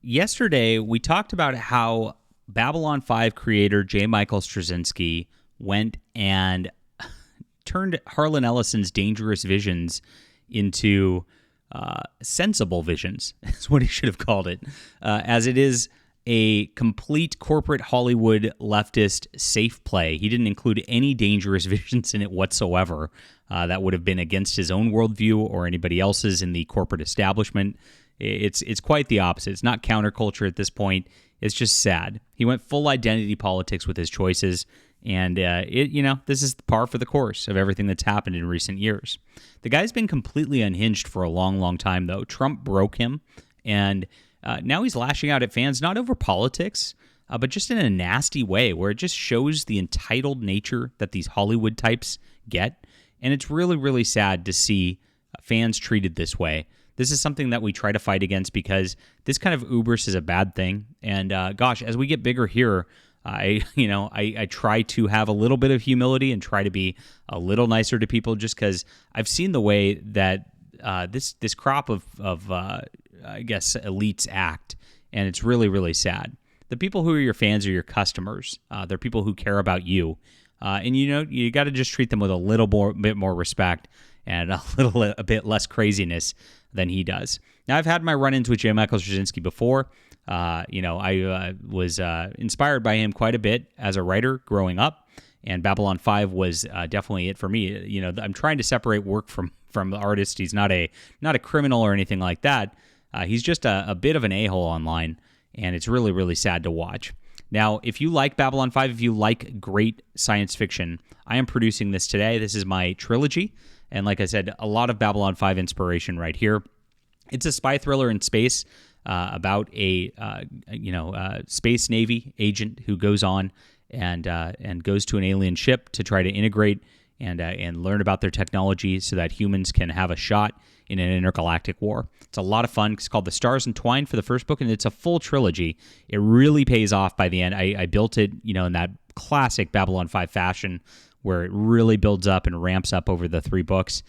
yesterday we talked about how Babylon 5 creator J. Michael Straczynski went and turned Harlan Ellison's dangerous visions into sensible visions, is what he should have called it, as it is a complete corporate Hollywood leftist safe play. He didn't include any dangerous visions in it whatsoever that would have been against his own worldview or anybody else's in the corporate establishment. It's quite the opposite. It's not counterculture at this point. It's just sad. He went full identity politics with his choices, and this is par for the course of everything that's happened in recent years. The guy's been completely unhinged for a long, long time, though. Trump broke him, and now he's lashing out at fans, not over politics, but just in a nasty way where it just shows the entitled nature that these Hollywood types get. And it's really, really sad to see fans treated this way. This is something that we try to fight against because this kind of hubris is a bad thing. And gosh, as we get bigger here, I try to have a little bit of humility and try to be a little nicer to people, just because I've seen the way that this crop of elites act, and it's really, really sad. The people who are your fans are your customers. They're people who care about you, and you got to just treat them with a little bit more respect and a bit less craziness than he does. Now, I've had my run-ins with J. Michael Straczynski before. I was inspired by him quite a bit as a writer growing up, and Babylon 5 was definitely it for me. I'm trying to separate work from the artist. He's not a criminal or anything like that. He's just a bit of an a-hole online, and it's really, really sad to watch. Now, if you like Babylon 5, if you like great science fiction, I am producing this today. This is my trilogy, and like I said, a lot of Babylon 5 inspiration right here. It's a spy thriller in space about a space Navy agent who goes on and goes to an alien ship to try to integrate and learn about their technology so that humans can have a shot in an intergalactic war. It's a lot of fun. It's called The Stars Entwined for the first book, and it's a full trilogy. It really pays off by the end. I built it, in that classic Babylon 5 fashion where it really builds up and ramps up over the 3 books.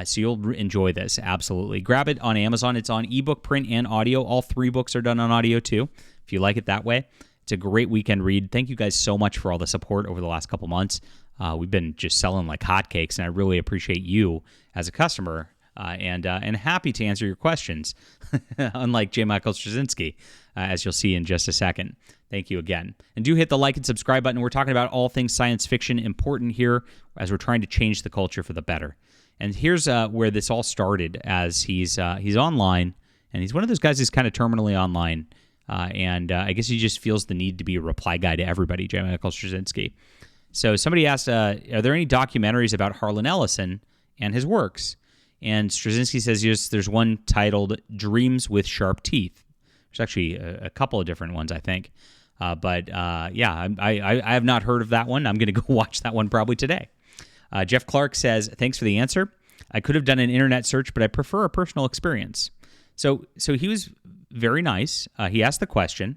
So you'll enjoy this, absolutely. Grab it on Amazon. It's on ebook, print, and audio. All 3 books are done on audio, too, if you like it that way. It's a great weekend read. Thank you guys so much for all the support over the last couple months. We've been just selling like hotcakes, and I really appreciate you as a customer and happy to answer your questions, unlike J. Michael Straczynski, as you'll see in just a second. Thank you again. And do hit the like and subscribe button. We're talking about all things science fiction, important here as we're trying to change the culture for the better. And here's where this all started, as he's online, and he's one of those guys who's kind of terminally online, and I guess he just feels the need to be a reply guy to everybody, J. Michael Straczynski. So somebody asked, are there any documentaries about Harlan Ellison and his works? And Straczynski says, yes, there's one titled Dreams with Sharp Teeth. There's actually a couple of different ones, I think. But I have not heard of that one. I'm going to go watch that one probably today. Jeff Clark says, thanks for the answer. I could have done an internet search, but I prefer a personal experience. So he was very nice. He asked the question,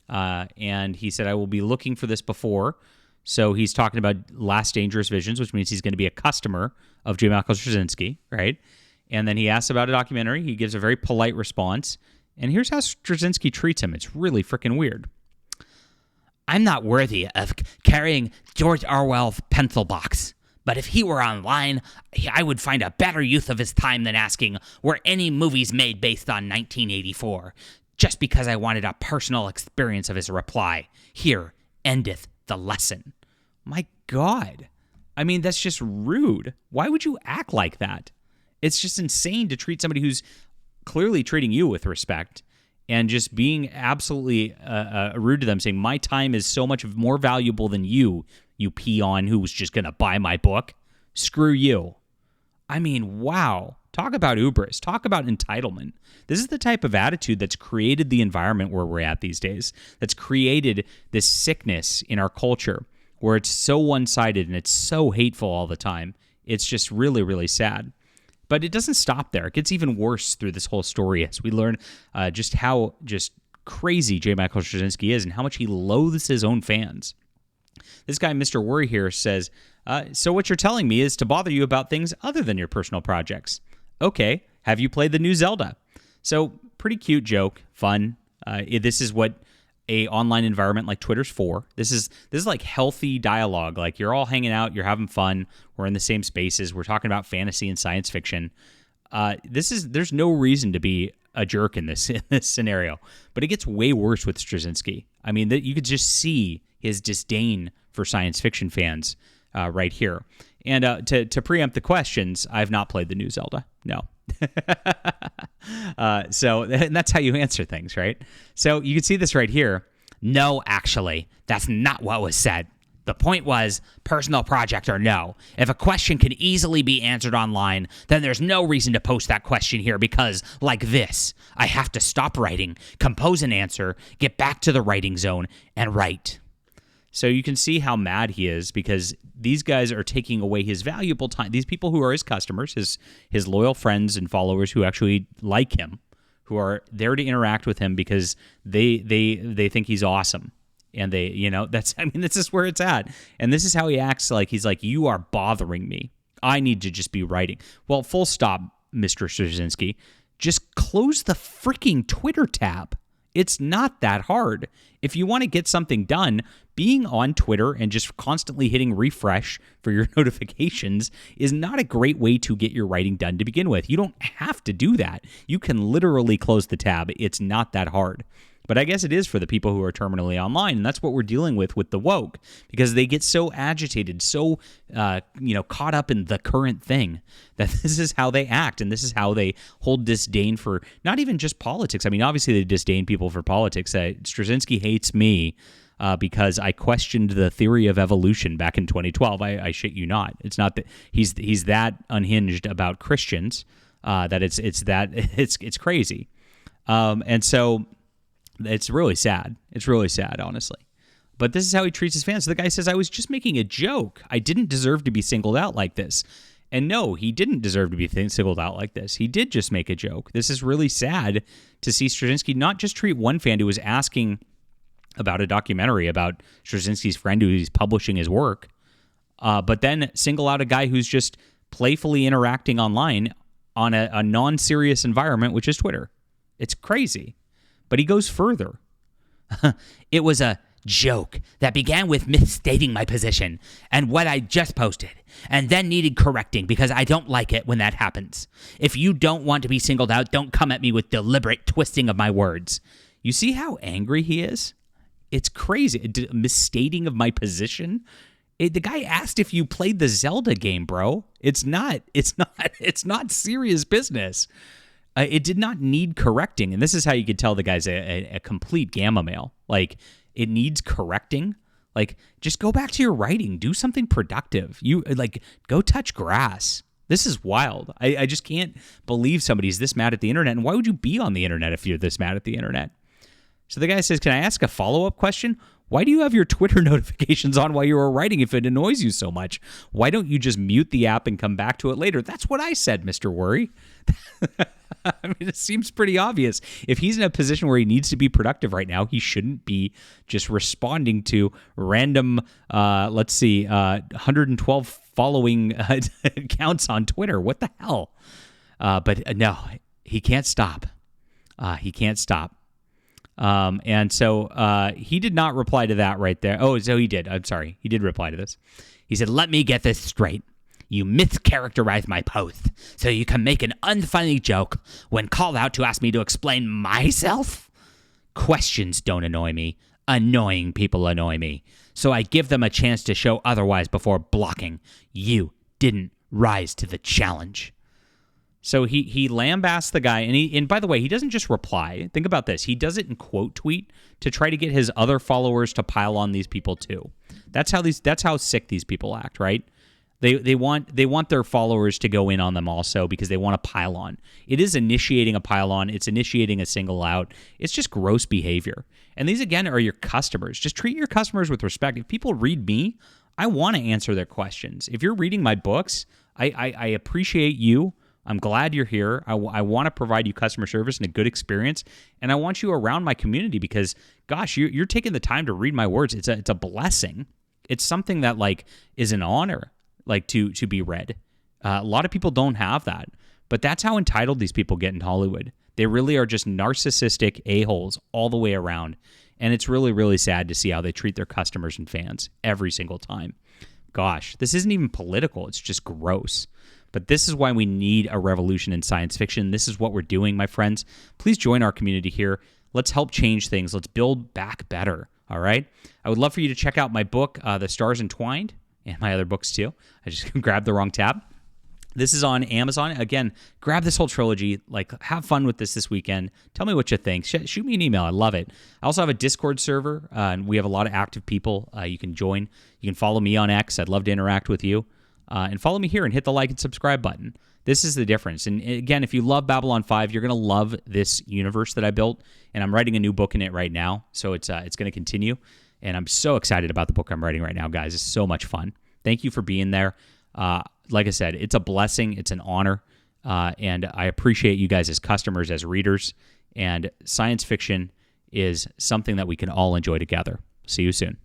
and he said, I will be looking for this before. So he's talking about Last Dangerous Visions, which means he's going to be a customer of J. Michael Straczynski, right? And then he asks about a documentary. He gives a very polite response. And here's how Straczynski treats him. It's really freaking weird. I'm not worthy of carrying George Orwell's pencil box. But if he were online, I would find a better use of his time than asking, were any movies made based on 1984? Just because I wanted a personal experience of his reply. Here endeth the lesson. My God. I mean, that's just rude. Why would you act like that? It's just insane to treat somebody who's clearly treating you with respect and just being absolutely rude to them, saying, my time is so much more valuable than you peon who was just going to buy my book. Screw you. I mean, wow. Talk about hubris. Talk about entitlement. This is the type of attitude that's created the environment where we're at these days, that's created this sickness in our culture where it's so one-sided and it's so hateful all the time. It's just really, really sad. But it doesn't stop there. It gets even worse through this whole story as we learn just how just crazy J. Michael Straczynski is and how much he loathes his own fans. This guy, Mr. Worry here, says, so what you're telling me is to bother you about things other than your personal projects. Okay, have you played the new Zelda? So, pretty cute joke, fun. This is what a online environment like Twitter's for. This is like healthy dialogue. Like, you're all hanging out, you're having fun, we're in the same spaces, we're talking about fantasy and science fiction. There's no reason to be a jerk in this scenario. But it gets way worse with Straczynski. I mean, you could just see his disdain for science fiction fans right here. And to preempt the questions, I've not played the new Zelda. No. And that's how you answer things, right? So you can see this right here. No, actually, that's not what was said. The point was personal project or no. If a question can easily be answered online, then there's no reason to post that question here because, like this, I have to stop writing, compose an answer, get back to the writing zone, and write. So you can see how mad he is because these guys are taking away his valuable time. These people who are his customers, his loyal friends and followers who actually like him, who are there to interact with him because they think he's awesome. And this is where it's at. And this is how he acts. Like, he's like, you are bothering me. I need to just be writing. Well, full stop, Mr. Straczynski. Just close the freaking Twitter tab. It's not that hard. If you want to get something done, being on Twitter and just constantly hitting refresh for your notifications is not a great way to get your writing done to begin with. You don't have to do that. You can literally close the tab. It's not that hard. But I guess it is for the people who are terminally online, and that's what we're dealing with the woke, because they get so agitated, so caught up in the current thing, that this is how they act, and this is how they hold disdain for not even just politics. I mean, obviously they disdain people for politics. Straczynski hates me because I questioned the theory of evolution back in 2012. I shit you not. It's not that he's that unhinged about Christians that it's crazy, and so. It's really sad. It's really sad, honestly. But this is how he treats his fans. So the guy says, I was just making a joke. I didn't deserve to be singled out like this. And no, he didn't deserve to be singled out like this. He did just make a joke. This is really sad to see Straczynski not just treat one fan who was asking about a documentary about Straczynski's friend who's publishing his work, but then single out a guy who's just playfully interacting online on a non-serious environment, which is Twitter. It's crazy. But he goes further. It was a joke that began with misstating my position and what I just posted, and then needed correcting because I don't like it when that happens. If you don't want to be singled out, don't come at me with deliberate twisting of my words. You see how angry he is? It's crazy. Misstating of my position? The guy asked if you played the Zelda game, bro. It's not serious business. It did not need correcting, and this is how you could tell the guy's a complete gamma male. Like, it needs correcting. Like, just go back to your writing. Do something productive. Go touch grass. This is wild. I just can't believe somebody's this mad at the internet, and why would you be on the internet if you're this mad at the internet? So the guy says, can I ask a follow-up question? Why do you have your Twitter notifications on while you were writing if it annoys you so much? Why don't you just mute the app and come back to it later? That's what I said, Mr. Worry. I mean, it seems pretty obvious. If he's in a position where he needs to be productive right now, he shouldn't be just responding to random, 112 following accounts on Twitter. What the hell? But no, he can't stop. He can't stop. And so he did not reply to that right there. Oh, so he did. I'm sorry. He did reply to this. He said, let me get this straight. You mischaracterize my post so you can make an unfunny joke when called out to ask me to explain myself? Questions don't annoy me. Annoying people annoy me. So I give them a chance to show otherwise before blocking. You didn't rise to the challenge. So he lambasts the guy, and by the way, he doesn't just reply. Think about this. He does it in quote tweet to try to get his other followers to pile on these people too. That's how sick these people act, right? They want their followers to go in on them also because they want to pile on. It is initiating a pile on. It's initiating a single out. It's just gross behavior. And these, again, are your customers. Just treat your customers with respect. If people read me, I want to answer their questions. If you're reading my books, I appreciate you. I'm glad you're here. I want to provide you customer service and a good experience, and I want you around my community because, gosh, you're taking the time to read my words. It's a blessing. It's something that is an honor. To be read. A lot of people don't have that, but that's how entitled these people get in Hollywood. They really are just narcissistic a-holes all the way around. And it's really, really sad to see how they treat their customers and fans every single time. Gosh, this isn't even political. It's just gross. But this is why we need a revolution in science fiction. This is what we're doing, my friends. Please join our community here. Let's help change things. Let's build back better, all right? I would love for you to check out my book, The Stars Entwined, and my other books too. I just grabbed the wrong tab. This is on Amazon. Again, grab this whole trilogy. Like, have fun with this weekend. Tell me what you think. Shoot me an email. I love it. I also have a Discord server, and we have a lot of active people you can join. You can follow me on X. I'd love to interact with you. And follow me here and hit the like and subscribe button. This is the difference. And again, if you love Babylon 5, you're going to love this universe that I built. And I'm writing a new book in it right now. So it's going to continue. And I'm so excited about the book I'm writing right now, guys. It's so much fun. Thank you for being there. Like I said, it's a blessing. It's an honor. And I appreciate you guys as customers, as readers. And science fiction is something that we can all enjoy together. See you soon.